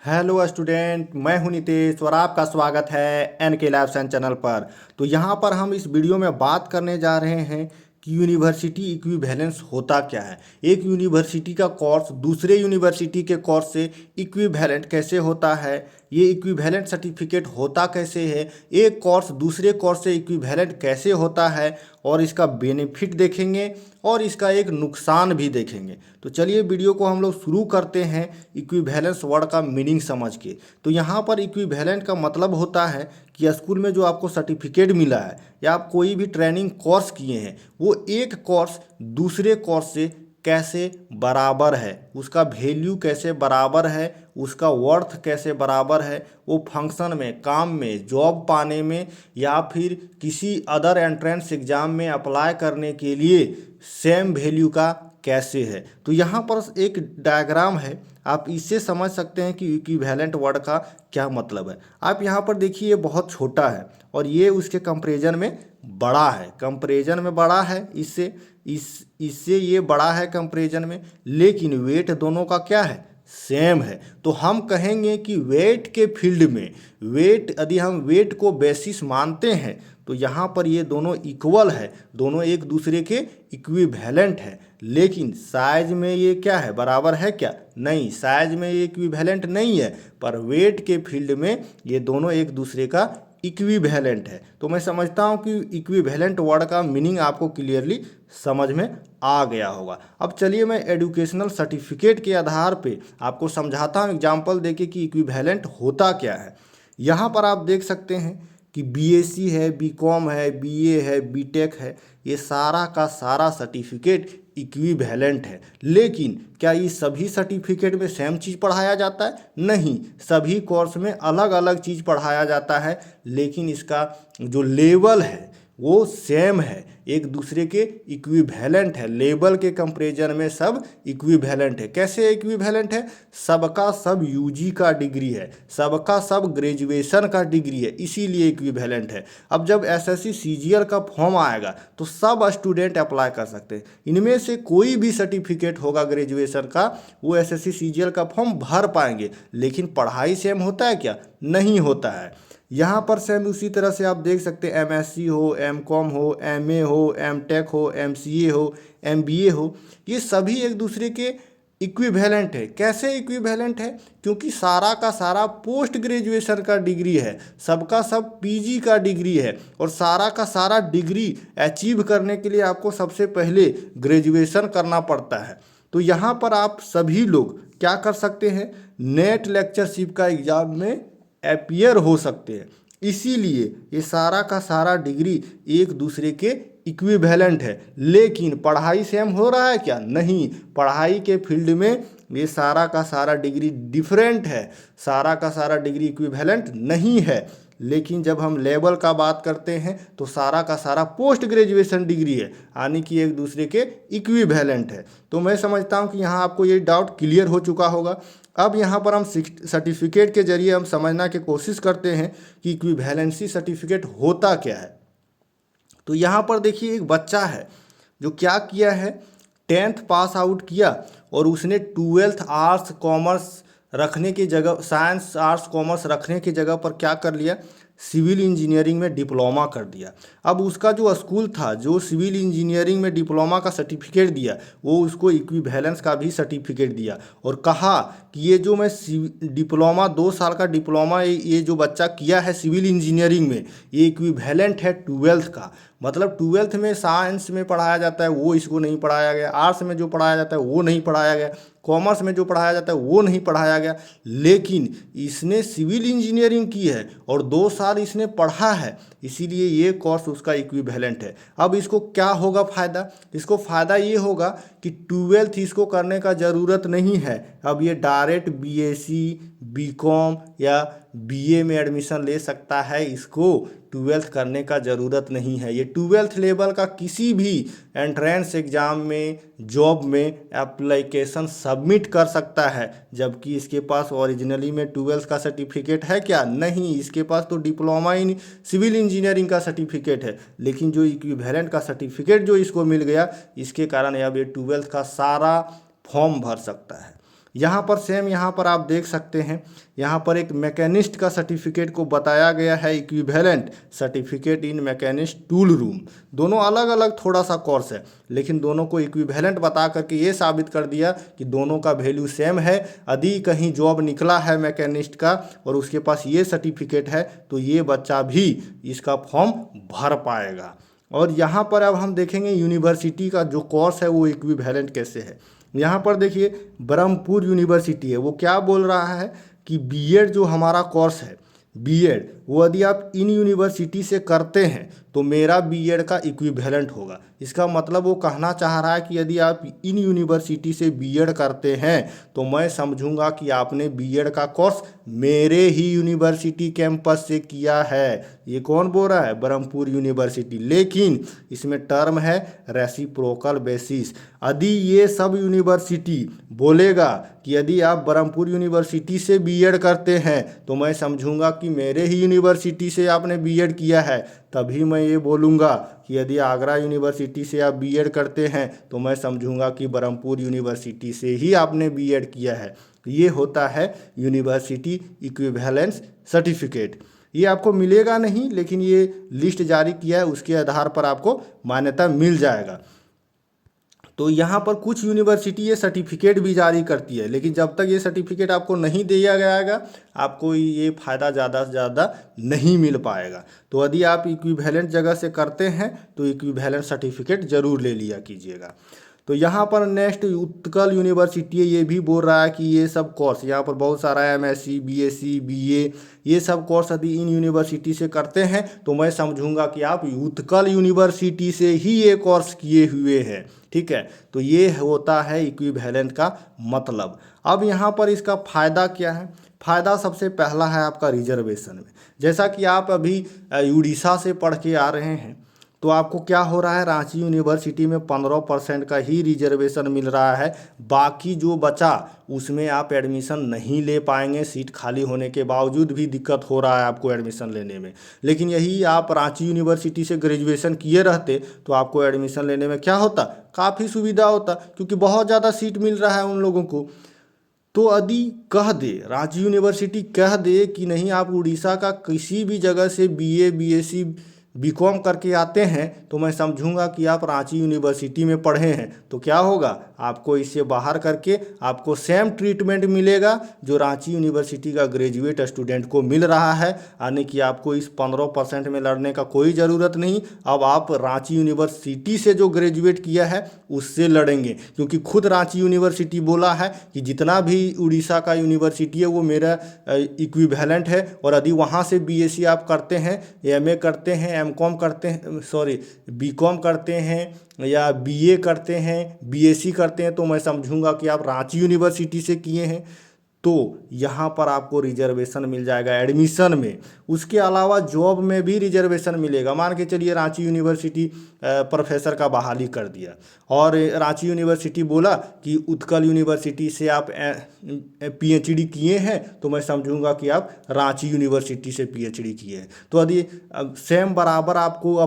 Hello student, मैं हूं नितेश और आपका स्वागत है एन के लैब्स एंड चैनल पर। तो यहाँ पर हम इस वीडियो में बात करने जा रहे हैं कि यूनिवर्सिटी इक्विवेलेंस होता क्या है। एक यूनिवर्सिटी का कोर्स दूसरे यूनिवर्सिटी के कोर्स से इक्विवेलेंट कैसे होता है, ये इक्विवेलेंट सर्टिफिकेट होता कैसे है, एक कोर्स दूसरे कोर्स से इक्विवेलेंट कैसे होता है और इसका बेनिफिट देखेंगे और इसका एक नुकसान भी देखेंगे। तो चलिए वीडियो को हम लोग शुरू करते हैं इक्विवेलेंस वर्ड का मीनिंग समझ के। तो यहाँ पर इक्विवेलेंट का मतलब होता है कि स्कूल में जो आपको सर्टिफिकेट मिला है या आप कोई भी ट्रेनिंग कोर्स किए हैं वो एक कोर्स दूसरे कोर्स से कैसे बराबर है, उसका वैल्यू कैसे बराबर है, उसका वर्थ कैसे बराबर है, वो फंक्शन में, काम में, जॉब पाने में या फिर किसी अदर एंट्रेंस एग्ज़ाम में अप्लाई करने के लिए सेम वैल्यू का कैसे है। तो यहाँ पर एक डायग्राम है, आप इससे समझ सकते हैं कि इक्विवेलेंट वर्ड का क्या मतलब है। आप यहाँ पर देखिए, ये बहुत छोटा है और ये उसके कंपैरिजन में बड़ा है, कंपैरिजन में बड़ा है, इससे ये बड़ा है कंपैरिजन में, लेकिन वेट दोनों का क्या है, सेम है। तो हम कहेंगे कि वेट के फील्ड में, वेट यदि हम वेट को बेसिस मानते हैं तो यहाँ पर ये दोनों इक्वल है, दोनों एक दूसरे के इक्विवेलेंट है। लेकिन साइज में ये क्या है, बराबर है क्या, नहीं, साइज में ये इक्विवेलेंट नहीं है, पर वेट के फील्ड में ये दोनों एक दूसरे का इक्विवेलेंट है। तो मैं समझता हूँ कि इक्विवेलेंट वर्ड का मीनिंग आपको क्लियरली समझ में आ गया होगा। अब चलिए मैं एजुकेशनल सर्टिफिकेट के आधार पे आपको समझाता हूँ एग्जाम्पल देके कि इक्विवेलेंट होता क्या है। यहाँ पर आप देख सकते हैं कि बीएससी है, बीकॉम है, बीए है, बीटेक है, ये सारा का सारा सर्टिफिकेट इक्विवेलेंट है। लेकिन क्या ये सभी सर्टिफिकेट में सेम चीज़ पढ़ाया जाता है? नहीं, सभी कोर्स में अलग अलग चीज़ पढ़ाया जाता है, लेकिन इसका जो लेवल है वो सेम है, एक दूसरे के इक्विवेलेंट है। लेवल के कंपैरिजन में सब इक्विवेलेंट है। कैसे इक्विवेलेंट है? सबका सब यूजी का डिग्री है, सबका सब ग्रेजुएशन का डिग्री है, इसीलिए इक्विवेलेंट है। अब जब एसएससी सीजीएल का फॉर्म आएगा तो सब स्टूडेंट अप्लाई कर सकते हैं। इनमें से कोई भी सर्टिफिकेट होगा ग्रेजुएशन का, वो एसएससी सीजीएल का फॉर्म भर पाएंगे, लेकिन पढ़ाई सेम होता है क्या? नहीं होता है। यहाँ पर सेम उसी तरह से आप देख सकते हैं, एमएससी हो, एमकॉम हो, एमए हो, एमटेक हो, एमसीए हो, एमबीए हो, ये सभी एक दूसरे के इक्विवेलेंट है। कैसे इक्विवेलेंट है? क्योंकि सारा का सारा पोस्ट ग्रेजुएशन का डिग्री है, सबका सब पीजी का डिग्री है, और सारा का सारा डिग्री अचीव करने के लिए आपको सबसे पहले ग्रेजुएशन करना पड़ता है। तो यहाँ पर आप सभी लोग क्या कर सकते हैं, नेट लेक्चरशिप का एग्ज़ाम में अपीयर हो सकते हैं। इसीलिए ये सारा का सारा डिग्री एक दूसरे के इक्विवेलेंट है। लेकिन पढ़ाई सेम हो रहा है क्या? नहीं, पढ़ाई के फील्ड में ये सारा का सारा डिग्री डिफरेंट है, सारा का सारा डिग्री इक्विवेलेंट नहीं है। लेकिन जब हम लेवल का बात करते हैं तो सारा का सारा पोस्ट ग्रेजुएशन डिग्री है, यानी कि एक दूसरे के इक्विवेलेंट है। तो मैं समझता हूँ कि यहाँ आपको ये डाउट क्लियर हो चुका होगा। अब यहाँ पर हम सर्टिफिकेट के जरिए हम समझना की कोशिश करते हैं कि इक्विवेलेंसी सर्टिफिकेट होता क्या है। तो यहाँ पर देखिए, एक बच्चा है जो क्या किया है, 10th पास आउट किया और उसने 12th आर्ट्स कॉमर्स रखने की जगह, साइंस आर्ट्स कॉमर्स रखने की जगह पर क्या कर लिया, सिविल इंजीनियरिंग में डिप्लोमा कर दिया। अब उसका जो स्कूल था जो सिविल इंजीनियरिंग में डिप्लोमा का सर्टिफिकेट दिया, वो उसको इक्विवेलेंस का भी सर्टिफिकेट दिया और कहा कि ये जो मैं डिप्लोमा 2 साल का डिप्लोमा ये जो बच्चा किया है सिविल इंजीनियरिंग में, ये इक्विवेलेंट है 12th का। मतलब 12th में साइंस में पढ़ाया जाता है वो इसको नहीं पढ़ाया गया, आर्ट्स में जो पढ़ाया जाता है वो नहीं पढ़ाया गया, कॉमर्स में जो पढ़ाया जाता है वो नहीं पढ़ाया गया, लेकिन इसने सिविल इंजीनियरिंग की है और 2 साल इसने पढ़ा है, इसीलिए ये कोर्स उसका इक्विवेलेंट है। अब इसको क्या होगा फ़ायदा? इसको फ़ायदा ये होगा कि 12th इसको करने का ज़रूरत नहीं है। अब ये डायरेक्ट बीएससी, बीकॉम या बीए में एडमिशन ले सकता है, इसको 12th करने का ज़रूरत नहीं है। ये 12th लेवल का किसी भी एंट्रेंस एग्ज़ाम में, जॉब में एप्लीकेशन सबमिट कर सकता है, जबकि इसके पास ओरिजिनली में 12th का सर्टिफिकेट है क्या? नहीं, इसके पास तो डिप्लोमा इन सिविल इंजीनियरिंग का सर्टिफिकेट है। लेकिन जो इक्विवेलेंट का सर्टिफिकेट जो इसको मिल गया, इसके कारण अब ये 12th का सारा फॉर्म भर सकता है। यहाँ पर सेम यहाँ पर आप देख सकते हैं, यहाँ पर एक मैकेनिस्ट का सर्टिफिकेट को बताया गया है equivalent certificate in machinist tool room. दोनों अलग अलग थोड़ा सा कोर्स है, लेकिन दोनों को इक्विवेलेंट बता करके ये साबित कर दिया कि दोनों का वैल्यू सेम है। यदि कहीं जॉब निकला है मैकेनिस्ट का और उसके पास ये सर्टिफिकेट है तो ये बच्चा भी इसका फॉर्म भर पाएगा। और यहाँ पर अब हम देखेंगे यूनिवर्सिटी का जो कोर्स है वो इक्विवेलेंट कैसे है। यहाँ पर देखिए ब्रह्मपुर यूनिवर्सिटी है, वो क्या बोल रहा है कि बीएड जो हमारा कोर्स है बीएड, वो यदि आप इन यूनिवर्सिटी से करते हैं तो मेरा बीएड का इक्विवेलेंट होगा। इसका मतलब वो कहना चाह रहा है कि यदि आप इन यूनिवर्सिटी से बीएड करते हैं तो मैं समझूंगा कि आपने बीएड का कोर्स मेरे ही यूनिवर्सिटी कैंपस से किया है। ये कौन बोल रहा है? ब्रह्मपुर यूनिवर्सिटी। लेकिन इसमें टर्म है रेसिप्रोकल बेसिस। यदि ये सब यूनिवर्सिटी बोलेगा कि यदि आप ब्रह्मपुर यूनिवर्सिटी से बीएड करते हैं तो मैं समझूंगा कि मेरे ही यूनिवर्सिटी से आपने बीएड किया है, तभी मैं ये बोलूँगा कि यदि आगरा यूनिवर्सिटी से आप बीएड करते हैं तो मैं समझूंगा कि ब्रह्मपुर यूनिवर्सिटी से ही आपने बीएड किया है। ये होता है यूनिवर्सिटी इक्विवेलेंस सर्टिफिकेट। ये आपको मिलेगा नहीं, लेकिन ये लिस्ट जारी किया है, उसके आधार पर आपको मान्यता मिल जाएगा। तो यहाँ पर कुछ यूनिवर्सिटी ये सर्टिफिकेट भी जारी करती है, लेकिन जब तक ये सर्टिफिकेट आपको नहीं दिया जाएगा आपको ये फ़ायदा ज़्यादा से ज़्यादा नहीं मिल पाएगा। तो यदि आप इक्विवेलेंट जगह से करते हैं तो इक्विवेलेंट सर्टिफिकेट ज़रूर ले लिया कीजिएगा। तो यहाँ पर नेक्स्ट उत्कल यूनिवर्सिटी है, ये भी बोल रहा है कि ये सब कोर्स यहाँ पर बहुत सारा है, एमएससी, बीएससी, बीए, ये सब कोर्स यदि इन यूनिवर्सिटी से करते हैं तो मैं समझूंगा कि आप उत्कल यूनिवर्सिटी से ही ये कोर्स किए हुए हैं। ठीक है, तो ये होता है इक्विवेलेंट का मतलब। अब यहाँ पर इसका फ़ायदा क्या है? फ़ायदा सबसे पहला है आपका रिजर्वेशन में। जैसा कि आप अभी उड़ीसा से पढ़ के आ रहे हैं तो आपको क्या हो रहा है, रांची यूनिवर्सिटी में 15% का ही रिजर्वेशन मिल रहा है। बाकी जो बचा उसमें आप एडमिशन नहीं ले पाएंगे, सीट खाली होने के बावजूद भी दिक्कत हो रहा है आपको एडमिशन लेने में। लेकिन यही आप रांची यूनिवर्सिटी से ग्रेजुएशन किए रहते तो आपको एडमिशन लेने में क्या होता, काफ़ी सुविधा होता, क्योंकि बहुत ज़्यादा सीट मिल रहा है उन लोगों को। तो यदि कह दे रांची यूनिवर्सिटी कह दे कि नहीं, आप उड़ीसा का किसी भी जगह से बीए, बीएससी, बीकॉम करके आते हैं तो मैं समझूंगा कि आप रांची यूनिवर्सिटी में पढ़े हैं, तो क्या होगा, आपको इससे बाहर करके आपको सेम ट्रीटमेंट मिलेगा जो रांची यूनिवर्सिटी का ग्रेजुएट स्टूडेंट को मिल रहा है। यानी कि आपको इस 15% में लड़ने का कोई ज़रूरत नहीं। अब आप रांची यूनिवर्सिटी से जो ग्रेजुएट किया है उससे लड़ेंगे, क्योंकि खुद रांची यूनिवर्सिटी बोला है कि जितना भी उड़ीसा का यूनिवर्सिटी है वो मेरा इक्विवेलेंट है। और यदि वहाँ से बीएससी आप करते हैं, एमए करते हैं, एमकॉम करते हैं, सॉरी बीकॉम करते हैं या बीए करते हैं, बीएससी करते हैं, तो मैं समझूंगा कि आप रांची यूनिवर्सिटी से किए हैं। तो यहाँ पर आपको रिजर्वेशन मिल जाएगा एडमिशन में। उसके अलावा जॉब में भी रिजर्वेशन मिलेगा। मान के चलिए रांची यूनिवर्सिटी प्रोफेसर का बहाली कर दिया और रांची यूनिवर्सिटी बोला कि उत्कल यूनिवर्सिटी से आप पीएचडी किए हैं तो मैं समझूंगा कि आप रांची यूनिवर्सिटी से पीएचडी किए हैं। तो यदि सेम बराबर आपको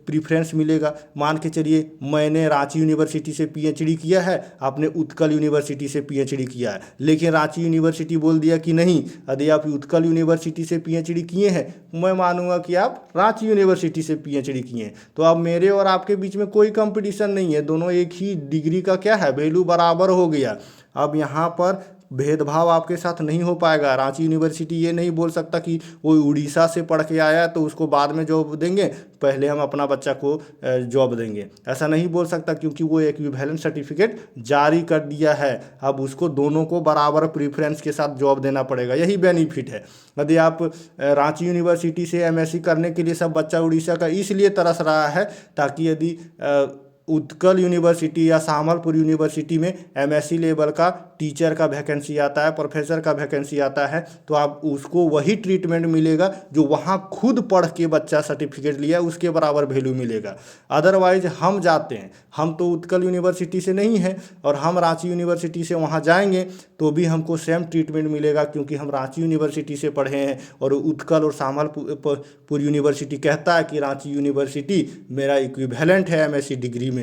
प्रीफ्रेंस मिलेगा। मान के चलिए मैंने रांची यूनिवर्सिटी से पीएचडी किया है, आपने उत्कल यूनिवर्सिटी से पीएचडी किया है, लेकिन रांची यूनिवर्सिटी बोल दिया कि नहीं, यदि आप उत्कल यूनिवर्सिटी से पीएचडी किए हैं मैं मानूंगा कि आप रांची यूनिवर्सिटी से पीएचडी किए हैं। तो अब मेरे और आपके बीच में कोई कंपटीशन नहीं है, दोनों एक ही डिग्री का क्या है, वैल्यू बराबर हो गया। अब यहाँ पर भेदभाव आपके साथ नहीं हो पाएगा। रांची यूनिवर्सिटी ये नहीं बोल सकता कि वो उड़ीसा से पढ़ के आया तो उसको बाद में जॉब देंगे, पहले हम अपना बच्चा को जॉब देंगे, ऐसा नहीं बोल सकता, क्योंकि वो इक्विवेलेंट सर्टिफिकेट जारी कर दिया है। अब उसको दोनों को बराबर प्रीफ्रेंस के साथ जॉब देना पड़ेगा, यही बेनिफिट है। यदि आप रांची यूनिवर्सिटी से एमएससी करने के लिए सब बच्चा उड़ीसा का इसलिए तरस रहा है ताकि यदि उत्कल यूनिवर्सिटी या शामलपुर यूनिवर्सिटी में एमएससी लेवल का टीचर का वैकेंसी आता है, प्रोफेसर का वैकेंसी आता है, तो आप उसको वही ट्रीटमेंट मिलेगा जो वहाँ खुद पढ़ के बच्चा सर्टिफिकेट लिया उसके बराबर वैल्यू मिलेगा। अदरवाइज हम जाते हैं, हम तो उत्कल यूनिवर्सिटी से नहीं हैं और हम रांची यूनिवर्सिटी से वहाँ जाएंगे तो भी हमको सेम ट्रीटमेंट मिलेगा, क्योंकि हम रांची यूनिवर्सिटी से पढ़े हैं और उत्कल और शामलपुर यूनिवर्सिटी कहता है कि रांची यूनिवर्सिटी मेरा इक्विवेलेंट है एमएससी डिग्री में।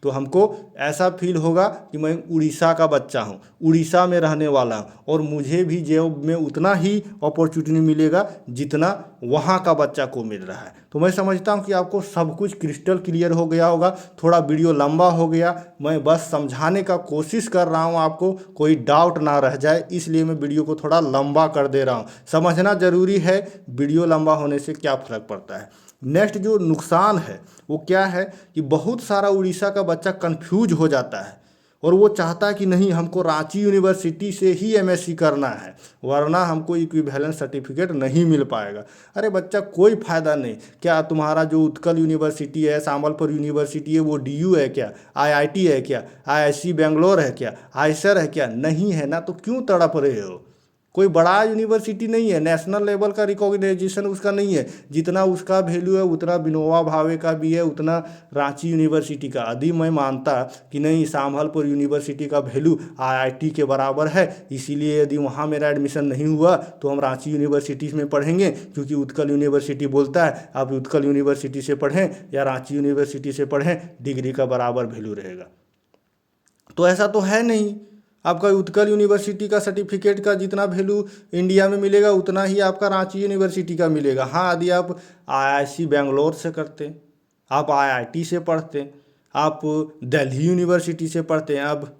तो हमको ऐसा फील होगा कि मैं उड़ीसा का बच्चा हूँ, उड़ीसा में रहने वाला हूँ, और मुझे भी जॉब में उतना ही अपॉर्चुनिटी मिलेगा जितना वहाँ का बच्चा को मिल रहा है। तो मैं समझता हूँ कि आपको सब कुछ क्रिस्टल क्लियर हो गया होगा। थोड़ा वीडियो लंबा हो गया, मैं बस समझाने का कोशिश कर रहा हूँ, आपको कोई डाउट ना रह जाए, इसलिए मैं वीडियो को थोड़ा लंबा कर दे रहा हूँ। समझना ज़रूरी है वीडियो लंबा होने से क्या फ़र्क पड़ता है। नेक्स्ट जो नुकसान है वो क्या है कि बहुत सारा उड़ीसा का बच्चा कंफ्यूज हो जाता है और वो चाहता है कि नहीं, हमको रांची यूनिवर्सिटी से ही एमएससी करना है, वरना हमको इक्विवेलेंस सर्टिफिकेट नहीं मिल पाएगा। अरे बच्चा, कोई फ़ायदा नहीं। क्या तुम्हारा जो उत्कल यूनिवर्सिटी है, संबलपुर यूनिवर्सिटी है, वो डीयू है क्या, आईआईटी है क्या, आईआईसी बेंगलोर है क्या, आईसर है क्या? नहीं है ना, तो क्यों तड़प रहे हो? कोई बड़ा यूनिवर्सिटी नहीं है, नेशनल लेवल का रिकॉग्निजेशन उसका नहीं है। जितना उसका वैल्यू है उतना विनोबा भावे का भी है, उतना रांची यूनिवर्सिटी का। यदि मैं मानता कि नहीं, संबलपुर यूनिवर्सिटी का वैल्यू आईआईटी के बराबर है, इसीलिए यदि वहाँ मेरा एडमिशन नहीं हुआ तो हम रांची यूनिवर्सिटी में पढ़ेंगे, क्योंकि उत्कल यूनिवर्सिटी बोलता है आप उत्कल यूनिवर्सिटी से पढ़ें या रांची यूनिवर्सिटी से पढ़ें, डिग्री का बराबर वैल्यू रहेगा। तो ऐसा तो है नहीं। आपका उत्कल यूनिवर्सिटी का सर्टिफिकेट का जितना वैल्यू इंडिया में मिलेगा उतना ही आपका रांची यूनिवर्सिटी का मिलेगा। हाँ, यदि आप आईआईसी बेंगलोर से करते, आप आईआईटी से पढ़ते, आप दिल्ली यूनिवर्सिटी से पढ़ते, आप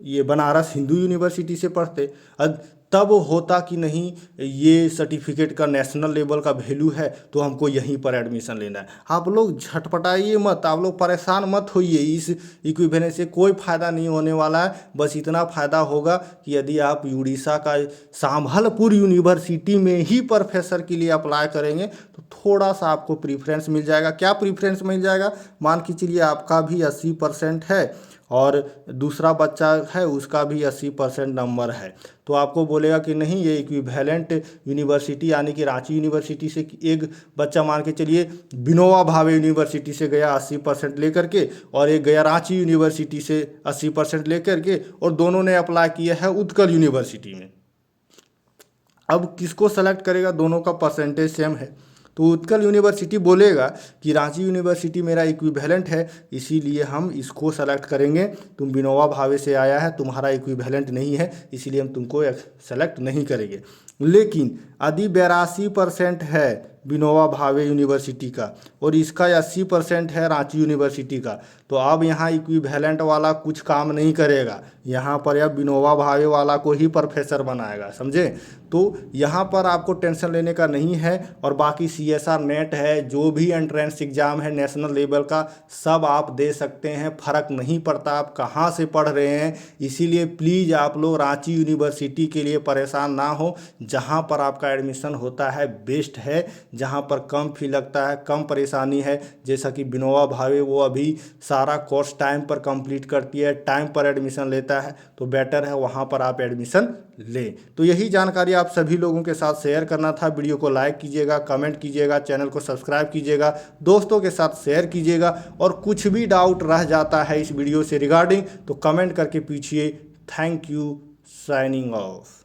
ये बनारस हिंदू यूनिवर्सिटी से पढ़ते, तब होता कि नहीं, ये सर्टिफिकेट का नेशनल लेवल का वैल्यू है तो हमको यहीं पर एडमिशन लेना है। आप लोग झटपटाइए मत, आप लोग परेशान मत होइए। इस इक्विवेलेंस से कोई फ़ायदा नहीं होने वाला है। बस इतना फ़ायदा होगा कि यदि आप उड़ीसा का संबलपुर यूनिवर्सिटी में ही प्रोफेसर के लिए अप्लाई करेंगे तो थोड़ा सा आपको प्रीफ्रेंस मिल जाएगा। क्या प्रीफ्रेंस मिल जाएगा? मान के चलिए आपका भी 80% है और दूसरा बच्चा है उसका भी 80% नंबर है, तो आपको बोलेगा कि नहीं, ये इक्विवेलेंट यूनिवर्सिटी यानी कि रांची यूनिवर्सिटी से एक बच्चा मान के चलिए विनोबा भावे यूनिवर्सिटी से गया 80% लेकर के, और एक गया रांची यूनिवर्सिटी से 80% लेकर के, और दोनों ने अप्लाई किया है उत्कल यूनिवर्सिटी में। अब किसको सेलेक्ट करेगा? दोनों का परसेंटेज सेम है, तो उत्कल यूनिवर्सिटी बोलेगा कि रांची यूनिवर्सिटी मेरा इक्विवेलेंट है, इसीलिए हम इसको सेलेक्ट करेंगे। तुम विनोबा भावे से आया है, तुम्हारा इक्विवेलेंट नहीं है, इसीलिए हम तुमको सेलेक्ट नहीं करेंगे। लेकिन यदि 82% है विनोबा भावे यूनिवर्सिटी का और इसका 80% है रांची यूनिवर्सिटी का, तो अब यहाँ इक्विवेलेंट वाला कुछ काम नहीं करेगा, यहाँ पर अब विनोबा भावे वाला को ही प्रोफेसर बनाएगा, समझे? तो यहाँ पर आपको टेंशन लेने का नहीं है। और बाकी CSR नेट है, जो भी एंट्रेंस एग्ज़ाम है नेशनल लेवल का, सब आप दे सकते हैं, फ़र्क नहीं पड़ता आप कहाँ से पढ़ रहे हैं। इसीलिए प्लीज़ आप लोग रांची यूनिवर्सिटी के लिए परेशान ना हो। जहाँ पर आपका एडमिशन होता है बेस्ट है, जहाँ पर कम फी लगता है, कम परेशानी है। जैसा कि विनोबा भावे वो अभी सारा कोर्स टाइम पर कंप्लीट करती है, टाइम पर एडमिशन लेता है, तो बेटर है वहाँ पर आप एडमिशन लें। तो यही जानकारी आप सभी लोगों के साथ शेयर करना था। वीडियो को लाइक कीजिएगा, कमेंट कीजिएगा, चैनल को सब्सक्राइब कीजिएगा, दोस्तों के साथ शेयर कीजिएगा। और कुछ भी डाउट रह जाता है इस वीडियो से रिगार्डिंग तो कमेंट करके पूछिए। Thank you, signing off.